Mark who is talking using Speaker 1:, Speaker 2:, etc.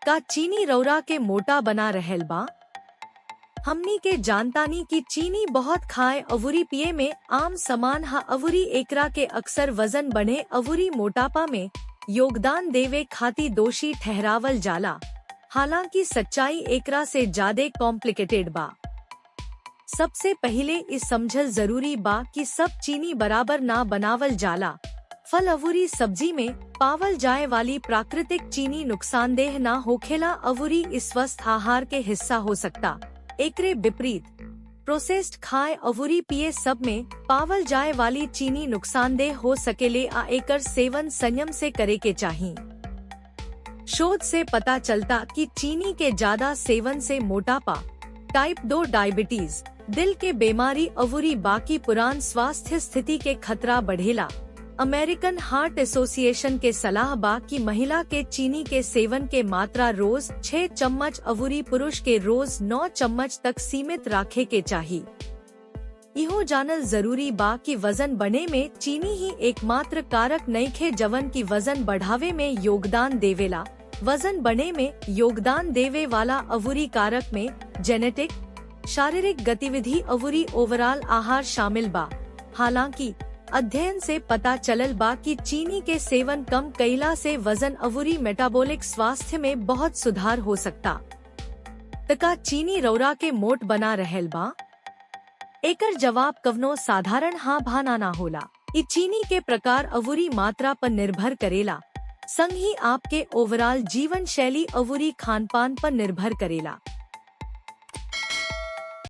Speaker 1: का चीनी रौरा के मोटा बना रहल बा। हमनी के जानतानी कि चीनी बहुत खाए अवुरी पिए में आम समान हा अवुरी एकरा के अक्सर वजन बढ़े अवुरी मोटापा में योगदान देवे खातिर दोषी ठहरावल जाला। हालांकि सच्चाई एकरा से ज्यादा कॉम्प्लिकेटेड बा। सबसे पहिले इस समझल जरूरी बा कि सब चीनी बराबर ना बनावल जाला। फल अवुरी सब्जी में पावल जाए वाली प्राकृतिक चीनी नुकसानदेह ना होखेला अवुरी इस स्वस्थ आहार के हिस्सा हो सकता। एकरे विपरीत प्रोसेस्ड खाए अवुरी पिए सब में पावल जाए वाली चीनी नुकसानदेह हो सकेले आ एकर सेवन संयम से करे के चाहिए। शोध से पता चलता कि चीनी के ज्यादा सेवन से मोटापा, टाइप 2 डायबिटीज, दिल के बीमारी अवुरी बाकी पुरान स्वास्थ्य स्थिति के खतरा बढ़ेला। अमेरिकन हार्ट एसोसिएशन के सलाह बा कि महिला के चीनी के सेवन के मात्रा रोज 6 चम्मच अवुरी पुरुष के रोज 9 चम्मच तक सीमित रखे के चाहिए। इहो जानल जरूरी बा कि वजन बढ़े में चीनी ही एकमात्र कारक नइखे जवन की वजन बढ़ावे में योगदान देवेला। वजन बढ़े में योगदान देवे वाला अवुरी कारक में जेनेटिक, शारीरिक गतिविधि अवुरी ओवरऑल आहार शामिल बा। हालांकि अध्ययन से पता चलल बा कि चीनी के सेवन कम कईला से वजन अवुरी मेटाबॉलिक स्वास्थ्य में बहुत सुधार हो सकता। तका चीनी रौरा के मोट बना रहल बा? एकर जवाब कवनो साधारण हाँ भाना ना होला। इ चीनी के प्रकार अवुरी मात्रा पर निर्भर करेला, संग ही आपके ओवरऑल जीवन शैली अवुरी खान पान पर निर्भर करेला।